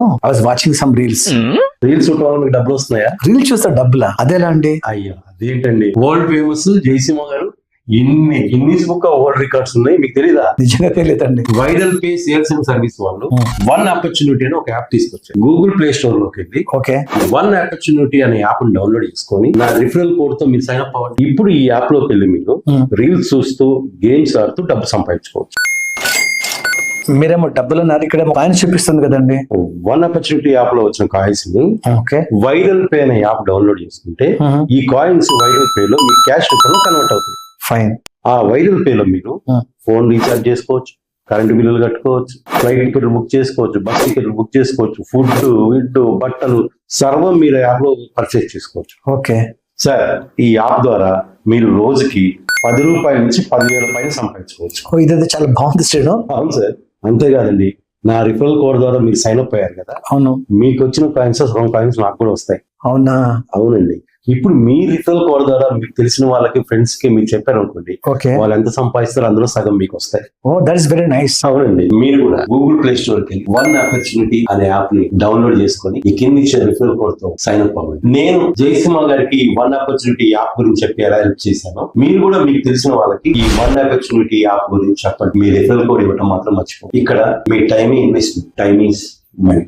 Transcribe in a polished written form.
I was watching some reels. Reels చూడటం మీకు డబ్బులు వస్తున్నాయా? రీల్స్ చూస్తే డబ్బులా? అదేలా అండి? అయ్యా అదేంటండి, వరల్డ్ ఫేమస్ జయసింహ గారు ఎన్ని గిన్నీస్ బుక్ వరల్డ్ రికార్డ్స్ ఉన్నాయి, మీకు తెలీదా? నిజంగా తెలియదండి. Viral pay sales and service వాళ్ళు వన్ ఆపర్చునిటీ అని ఒక యాప్ తీసుకొచ్చారు. గూగుల్ ప్లే స్టోర్ లోకి వెళ్ళి ఓకే, వన్ ఆపర్చునిటీ అనే యాప్ ని డౌన్లోడ్ చేసుకొని నా రిఫరల్ కోడ్ తో మీరు సైన్ అప్ అవ్వండి. ఇప్పుడు ఈ యాప్ లోకి వెళ్ళి మీరు రీల్స్ చూస్తూ గేమ్స్ ఆడుతూ డబ్బు సంపాదించుకోవచ్చు. మీరేమో డబ్బులు ఉన్నారు, ఇక్కడ కాయిన్స్ చూపిస్తుంది కదండి. వన్ ఆపర్చునిటీ యాప్ లో వచ్చిన కాయిన్స్ ని ఓకే, వైరల్ పే అనే యాప్ డౌన్లోడ్ చేసుకుంటే ఈ కాయిన్స్ వైరల్ పే లో మీ క్యాష్ రూపంలో కన్వర్ట్ అవుతుంది. ఫైన్. ఆ వైరల్ పే లో మీరు ఫోన్ రీఛార్జ్ చేసుకోవచ్చు, కరెంటు బిల్లులు కట్టుకోవచ్చు, ఫ్లైట్ టికెట్లు బుక్ చేసుకోవచ్చు, బస్ టికెట్లు బుక్ చేసుకోవచ్చు, ఫుడ్ బట్టలు సర్వం మీరు యాప్ లో పర్చేస్ చేసుకోవచ్చు. ఓకే సార్, ఈ యాప్ ద్వారా మీరు రోజుకి 10 రూపాయల నుంచి 10,000 పైన సంపాదించుకోవచ్చు. ఇదైతే చాలా బాగుంది శ్రీను. అవును సార్, అంతేకాదండి, నా రిఫరల్ కోడ్ ద్వారా మీరు సైన్ అప్ అయ్యారు కదా, అవును. మీకు వచ్చిన కాయిన్స్ సగం కాయిన్స్ నాకు కూడా వస్తాయి. అవునా? అవునండి. ఇప్పుడు మీ రిఫరల్ కోడ్ ద్వారా మీకు తెలిసిన వాళ్ళకి, ఫ్రెండ్స్ కి మీరు చెప్పారు అనుకోండి, ఓకే. వాళ్ళు ఎంత సంపాదిస్తారో అందులో సగం మీకు వస్తాయి. ఓ, దట్ ఇస్ వెరీ నైస్. అవునండి. మీరు కూడా గూగుల్ ప్లే స్టోర్ కి వన్ ఆపర్చునిటీ అనే యాప్ ని డౌన్లోడ్ చేసుకొని ఈ కింద ఇచ్చే రిఫరల్ కోడ్ తో సైన్ అప్ అవ్వండి. నేను జయసింహ గారికి వన్ ఆపర్చునిటీ యాప్ గురించి చెప్పి ఎలా హెల్ప్ చేశాను, మీరు కూడా మీకు తెలిసిన వాళ్ళకి ఈ వన్ ఆపర్చునిటీ యాప్ గురించి చెప్పండి. మీ రిఫరల్ కోడ్ ఇవ్వడం మాత్రం మర్చిపోండి. ఇక్కడ మీ time investment, time is money.